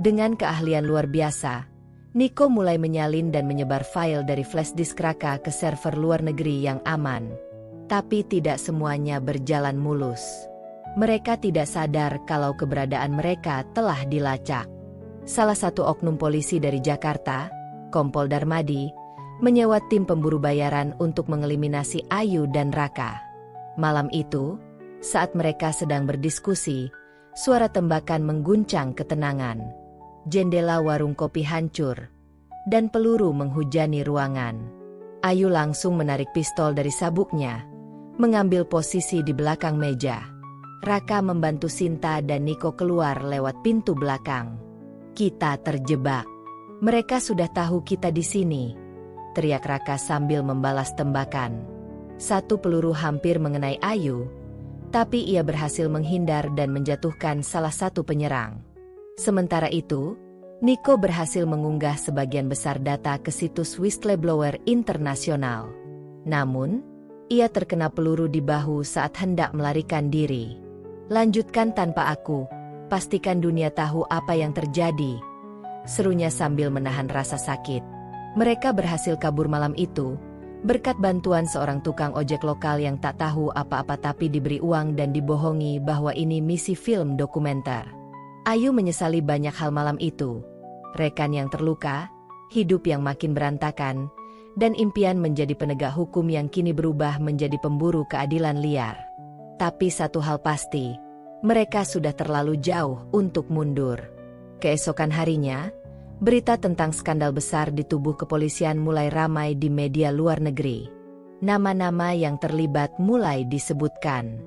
Dengan keahlian luar biasa, Niko mulai menyalin dan menyebar file dari flash disk Raka ke server luar negeri yang aman. Tapi tidak semuanya berjalan mulus. Mereka tidak sadar kalau keberadaan mereka telah dilacak. Salah satu oknum polisi dari Jakarta, Kompol Darmadi, menyewa tim pemburu bayaran untuk mengeliminasi Ayu dan Raka. Malam itu, saat mereka sedang berdiskusi, suara tembakan mengguncang ketenangan. Jendela warung kopi hancur, dan peluru menghujani ruangan. Ayu langsung menarik pistol dari sabuknya, mengambil posisi di belakang meja. Raka membantu Sinta dan Niko keluar lewat pintu belakang. Kita terjebak. Mereka sudah tahu kita di sini, teriak Raka sambil membalas tembakan. Satu peluru hampir mengenai Ayu, tapi ia berhasil menghindar dan menjatuhkan salah satu penyerang. Sementara itu, Niko berhasil mengunggah sebagian besar data ke situs whistleblower internasional. Namun, ia terkena peluru di bahu saat hendak melarikan diri. Lanjutkan tanpa aku, pastikan dunia tahu apa yang terjadi, serunya sambil menahan rasa sakit. Mereka berhasil kabur malam itu, berkat bantuan seorang tukang ojek lokal yang tak tahu apa-apa tapi diberi uang dan dibohongi bahwa ini misi film dokumenter. Ayu menyesali banyak hal malam itu. Rekan yang terluka, hidup yang makin berantakan, dan impian menjadi penegak hukum yang kini berubah menjadi pemburu keadilan liar. Tapi satu hal pasti, mereka sudah terlalu jauh untuk mundur. Keesokan harinya, berita tentang skandal besar di tubuh kepolisian mulai ramai di media luar negeri. Nama-nama yang terlibat mulai disebutkan.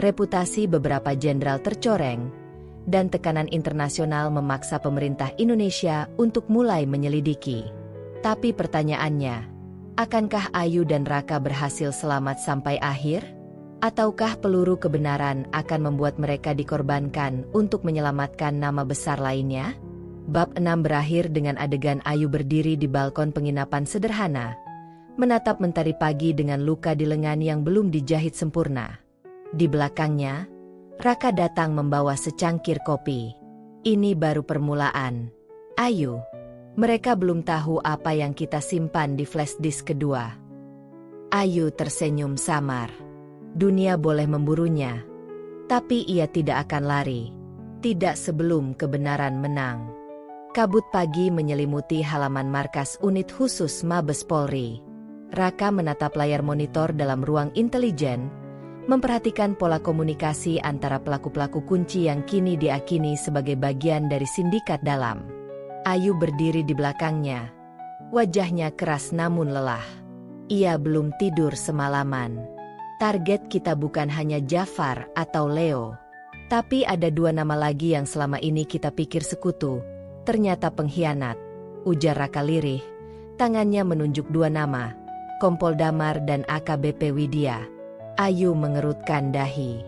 Reputasi beberapa jenderal tercoreng, dan tekanan internasional memaksa pemerintah Indonesia untuk mulai menyelidiki. Tapi pertanyaannya, akankah Ayu dan Raka berhasil selamat sampai akhir? Ataukah peluru kebenaran akan membuat mereka dikorbankan untuk menyelamatkan nama besar lainnya? Bab 6 berakhir dengan adegan Ayu berdiri di balkon penginapan sederhana, menatap mentari pagi dengan luka di lengan yang belum dijahit sempurna. Di belakangnya, Raka datang membawa secangkir kopi. Ini baru permulaan, Ayu. Mereka belum tahu apa yang kita simpan di flash disk kedua. Ayu tersenyum samar. Dunia boleh memburunya, tapi ia tidak akan lari. Tidak sebelum kebenaran menang. Kabut pagi menyelimuti halaman markas unit khusus Mabes Polri. Raka menatap layar monitor dalam ruang intelijen, memperhatikan pola komunikasi antara pelaku-pelaku kunci yang kini diakini sebagai bagian dari sindikat dalam. Ayu berdiri di belakangnya. Wajahnya keras namun lelah. Ia belum tidur semalaman. Target kita bukan hanya Jafar atau Leo. Tapi ada dua nama lagi yang selama ini kita pikir sekutu, ternyata pengkhianat, ujar Raka lirih. Tangannya menunjuk dua nama, Kompol Damar dan AKBP Widya. Ayu mengerutkan dahi.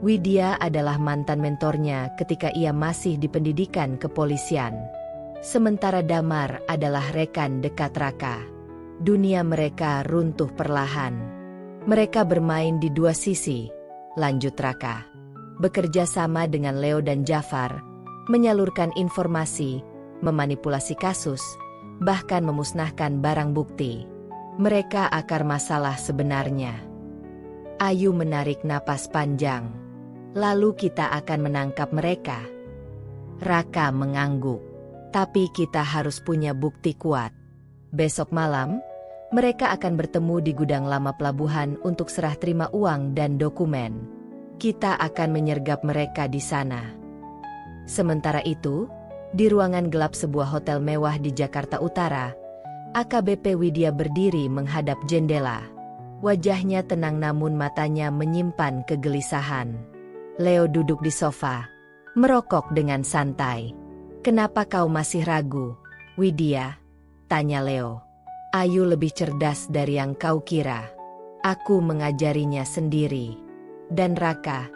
Widya adalah mantan mentornya ketika ia masih di pendidikan kepolisian. Sementara Damar adalah rekan dekat Raka. Dunia mereka runtuh perlahan. Mereka bermain di dua sisi, lanjut Raka. Bekerja sama dengan Leo dan Jafar, menyalurkan informasi, memanipulasi kasus, bahkan memusnahkan barang bukti. Mereka akar masalah sebenarnya. Ayu menarik napas panjang. Lalu kita akan menangkap mereka. Raka mengangguk. Tapi kita harus punya bukti kuat. Besok malam, mereka akan bertemu di gudang lama pelabuhan untuk serah terima uang dan dokumen. Kita akan menyergap mereka di sana. Sementara itu, di ruangan gelap sebuah hotel mewah di Jakarta Utara, AKBP Widya berdiri menghadap jendela. Wajahnya tenang namun matanya menyimpan kegelisahan. Leo duduk di sofa, merokok dengan santai. "Kenapa kau masih ragu, Widya?" tanya Leo. "Ayu lebih cerdas dari yang kau kira. Aku mengajarinya sendiri. Dan Raka,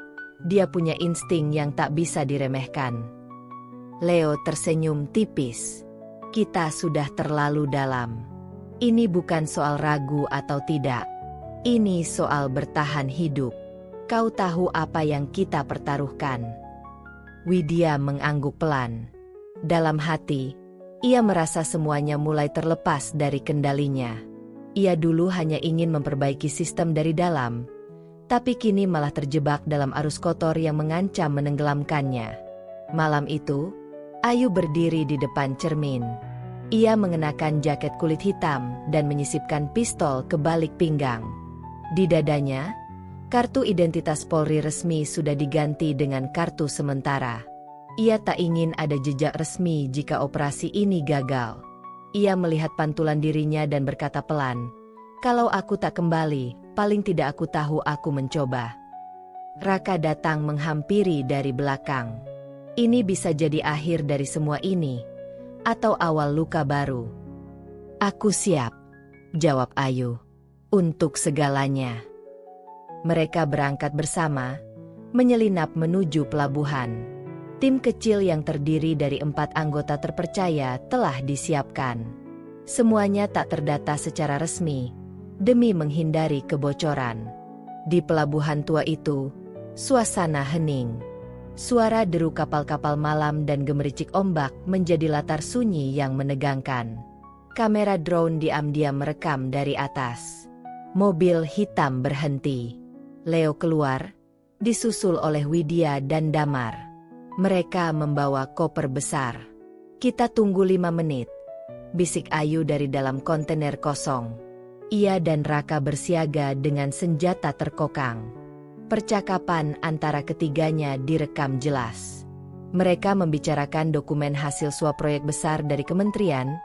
dia punya insting yang tak bisa diremehkan." Leo tersenyum tipis. "Kita sudah terlalu dalam. Ini bukan soal ragu atau tidak. Ini soal bertahan hidup. Kau tahu apa yang kita pertaruhkan." Widya mengangguk pelan. Dalam hati, ia merasa semuanya mulai terlepas dari kendalinya. Ia dulu hanya ingin memperbaiki sistem dari dalam, tapi kini malah terjebak dalam arus kotor yang mengancam menenggelamkannya. Malam itu, Ayu berdiri di depan cermin. Ia mengenakan jaket kulit hitam dan menyisipkan pistol ke balik pinggang. Di dadanya, kartu identitas Polri resmi sudah diganti dengan kartu sementara. Ia tak ingin ada jejak resmi jika operasi ini gagal. Ia melihat pantulan dirinya dan berkata pelan, "Kalau aku tak kembali, paling tidak aku tahu aku mencoba." Raka datang menghampiri dari belakang. "Ini bisa jadi akhir dari semua ini, atau awal luka baru." "Aku siap," jawab Ayu. "Untuk segalanya." Mereka berangkat bersama, menyelinap menuju pelabuhan. Tim kecil yang terdiri dari 4 anggota terpercaya telah disiapkan. Semuanya tak terdata secara resmi, demi menghindari kebocoran. Di pelabuhan tua itu, suasana hening. Suara deru kapal-kapal malam dan gemericik ombak menjadi latar sunyi yang menegangkan. Kamera drone diam-diam merekam dari atas. Mobil hitam berhenti. Leo keluar, disusul oleh Widya dan Damar. Mereka membawa koper besar. "Kita tunggu 5 menit," bisik Ayu dari dalam kontainer kosong. Ia dan Raka bersiaga dengan senjata terkokang. Percakapan antara ketiganya direkam jelas. Mereka membicarakan dokumen hasil suap proyek besar dari kementerian,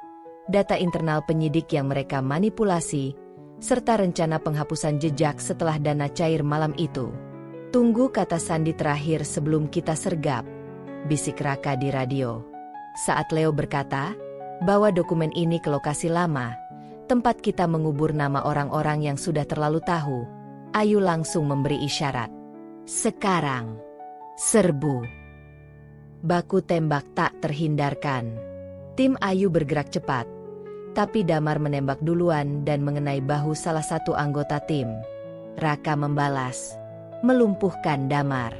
data internal penyidik yang mereka manipulasi, serta rencana penghapusan jejak setelah dana cair malam itu. Tunggu kata sandi terakhir sebelum kita sergap, bisik Raka di radio. Saat Leo berkata, bawa dokumen ini ke lokasi lama, tempat kita mengubur nama orang-orang yang sudah terlalu tahu, Ayu langsung memberi isyarat. Sekarang, serbu. Baku tembak tak terhindarkan. Tim Ayu bergerak cepat, tapi Damar menembak duluan dan mengenai bahu salah satu anggota tim. Raka membalas, melumpuhkan Damar.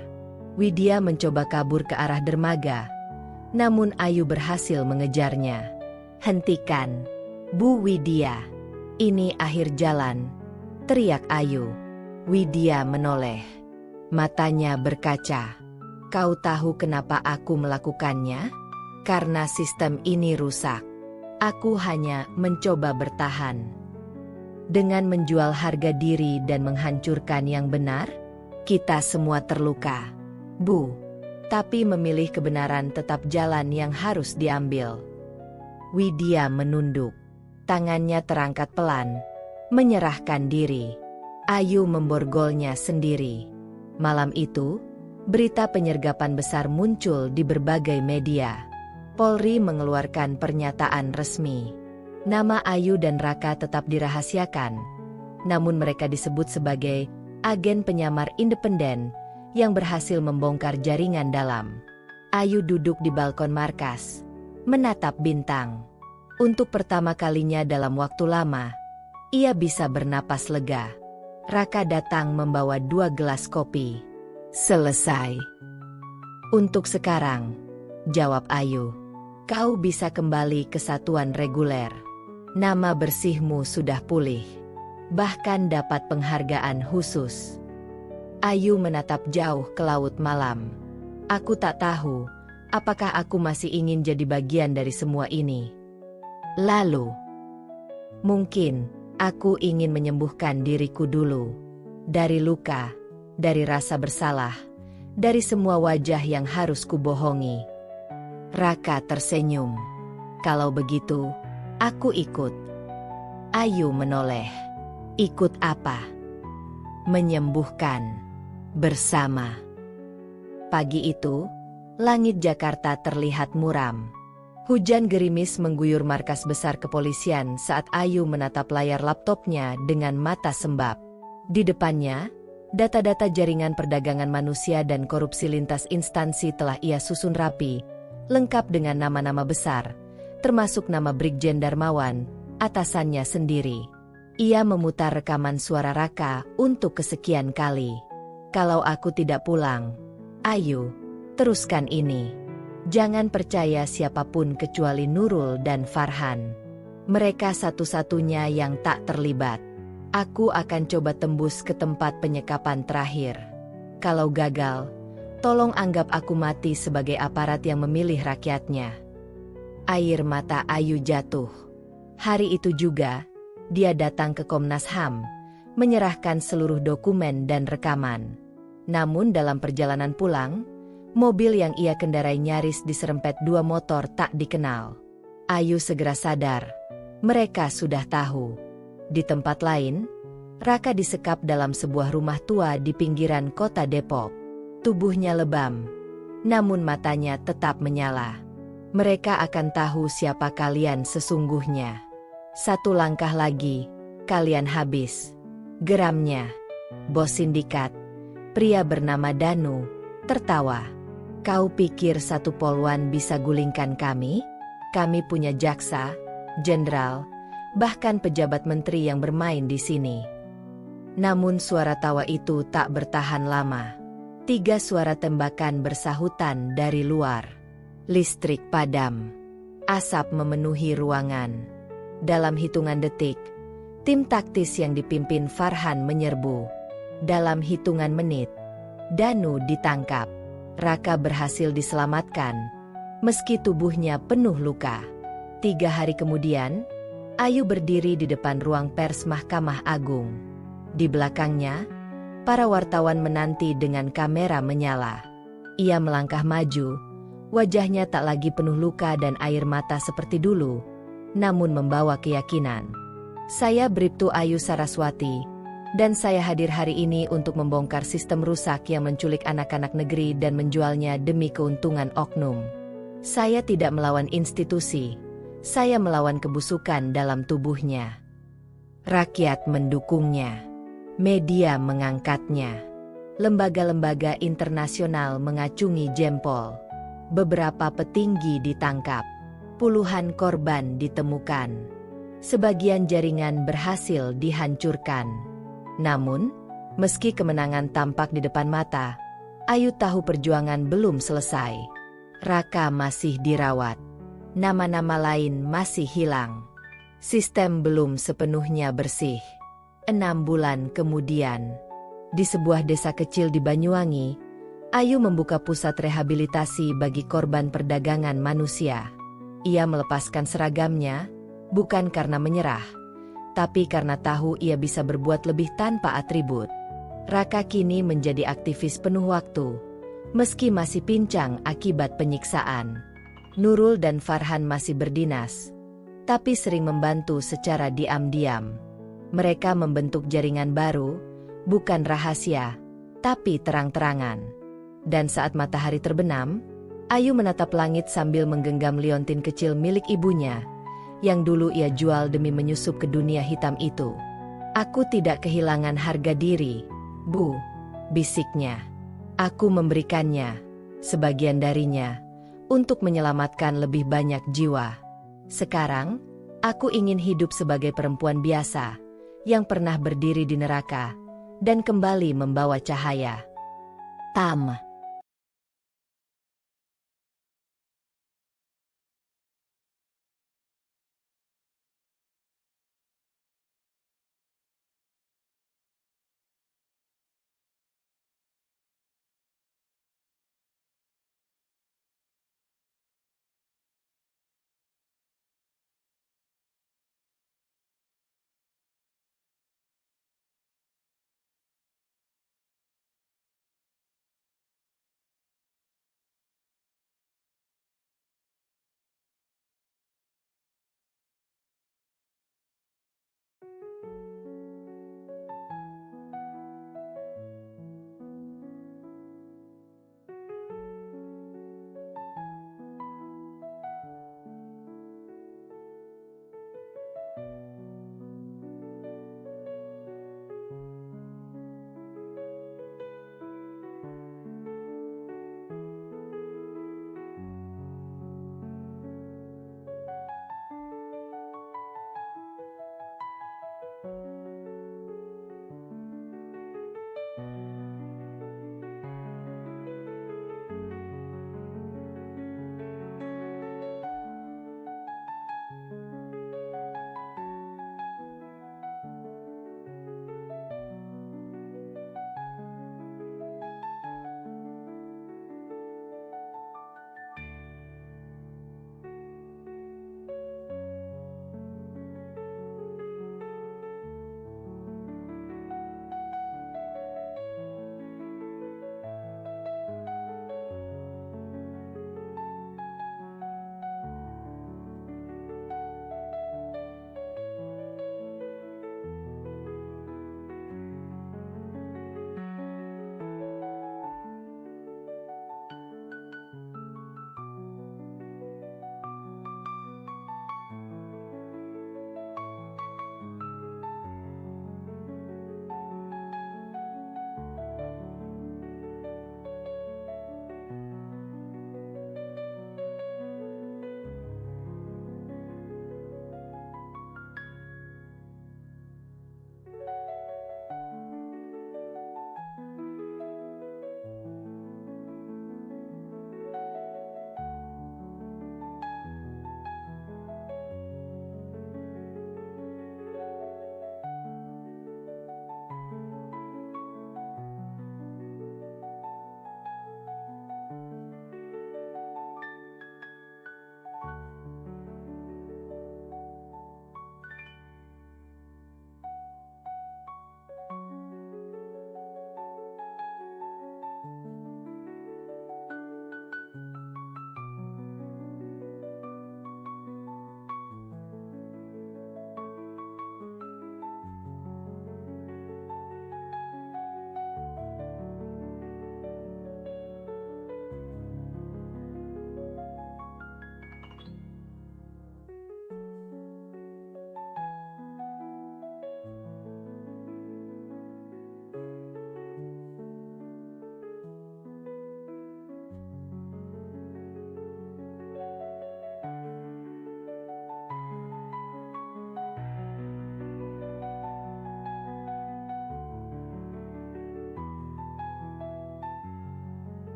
Widya mencoba kabur ke arah dermaga, namun Ayu berhasil mengejarnya. Hentikan, Bu Widya. Ini akhir jalan, teriak Ayu. Widya menoleh. Matanya berkaca. Kau tahu kenapa aku melakukannya? Karena sistem ini rusak. Aku hanya mencoba bertahan. Dengan menjual harga diri dan menghancurkan yang benar, kita semua terluka. Bu, tapi memilih kebenaran tetap jalan yang harus diambil. Widya menunduk. Tangannya terangkat pelan, menyerahkan diri. Ayu memborgolnya sendiri. Malam itu, berita penyergapan besar muncul di berbagai media. Polri mengeluarkan pernyataan resmi. Nama Ayu dan Raka tetap dirahasiakan, namun mereka disebut sebagai agen penyamar independen yang berhasil membongkar jaringan dalam. Ayu duduk di balkon markas, menatap bintang. Untuk pertama kalinya dalam waktu lama, ia bisa bernapas lega. Raka datang membawa 2 gelas kopi. Selesai. Untuk sekarang, jawab Ayu. Kau bisa kembali ke satuan reguler. Nama bersihmu sudah pulih. Bahkan dapat penghargaan khusus. Ayu menatap jauh ke laut malam. Aku tak tahu, apakah aku masih ingin jadi bagian dari semua ini. Lalu, mungkin aku ingin menyembuhkan diriku dulu. Dari luka, dari rasa bersalah, dari semua wajah yang harus kubohongi. Raka tersenyum. Kalau begitu, aku ikut. Ayu menoleh. Ikut apa? Menyembuhkan. Bersama. Pagi itu, langit Jakarta terlihat muram. Hujan gerimis mengguyur markas besar kepolisian saat Ayu menatap layar laptopnya dengan mata sembab. Di depannya, data-data jaringan perdagangan manusia dan korupsi lintas instansi telah ia susun rapi, lengkap dengan nama-nama besar, termasuk nama Brigjen Darmawan, atasannya sendiri. Ia memutar rekaman suara Raka untuk kesekian kali. Kalau aku tidak pulang, Ayu, teruskan ini. Jangan percaya siapapun kecuali Nurul dan Farhan. Mereka satu-satunya yang tak terlibat. Aku akan coba tembus ke tempat penyekapan terakhir. Kalau gagal, tolong anggap aku mati sebagai aparat yang memilih rakyatnya. Air mata Ayu jatuh. Hari itu juga, dia datang ke Komnas HAM, menyerahkan seluruh dokumen dan rekaman. Namun dalam perjalanan pulang, mobil yang ia kendarai nyaris diserempet 2 motor tak dikenal. Ayu segera sadar, mereka sudah tahu. Di tempat lain, Raka disekap dalam sebuah rumah tua di pinggiran kota Depok. Tubuhnya lebam, namun matanya tetap menyala. Mereka akan tahu siapa kalian sesungguhnya. 1 langkah lagi, kalian habis. Geramnya. Bos sindikat, pria bernama Danu, tertawa. Kau pikir 1 polwan bisa gulingkan kami? Kami punya jaksa, jenderal, bahkan pejabat menteri yang bermain di sini. Namun suara tawa itu tak bertahan lama. 3 suara tembakan bersahutan dari luar. Listrik padam. Asap memenuhi ruangan. Dalam hitungan detik, tim taktis yang dipimpin Farhan menyerbu. Dalam hitungan menit, Danu ditangkap. Raka berhasil diselamatkan, meski tubuhnya penuh luka. 3 hari kemudian, Ayu berdiri di depan ruang pers Mahkamah Agung. Di belakangnya, para wartawan menanti dengan kamera menyala. Ia melangkah maju, wajahnya tak lagi penuh luka dan air mata seperti dulu, namun membawa keyakinan. Saya Bribtu Ayu Saraswati, Dan saya hadir hari ini untuk membongkar sistem rusak yang menculik anak-anak negeri dan menjualnya demi keuntungan oknum. Saya tidak melawan institusi, saya melawan kebusukan dalam tubuhnya. Rakyat mendukungnya, media mengangkatnya, lembaga-lembaga internasional mengacungi jempol. Beberapa petinggi ditangkap, puluhan korban ditemukan, sebagian jaringan berhasil dihancurkan. Namun, meski kemenangan tampak di depan mata, Ayu tahu perjuangan belum selesai. Raka masih dirawat, nama-nama lain masih hilang. Sistem belum sepenuhnya bersih. 6 bulan kemudian, di sebuah desa kecil di Banyuwangi, Ayu membuka pusat rehabilitasi bagi korban perdagangan manusia. Ia melepaskan seragamnya, bukan karena menyerah, tapi karena tahu ia bisa berbuat lebih tanpa atribut. Raka kini menjadi aktivis penuh waktu, meski masih pincang akibat penyiksaan. Nurul dan Farhan masih berdinas, tapi sering membantu secara diam-diam. Mereka membentuk jaringan baru, bukan rahasia, tapi terang-terangan. Dan saat matahari terbenam, Ayu menatap langit sambil menggenggam liontin kecil milik ibunya, yang dulu ia jual demi menyusup ke dunia hitam itu. "Aku tidak kehilangan harga diri, Bu," bisiknya. "Aku memberikannya, sebagian darinya, untuk menyelamatkan lebih banyak jiwa. Sekarang, aku ingin hidup sebagai perempuan biasa, yang pernah berdiri di neraka, dan kembali membawa cahaya." Tam.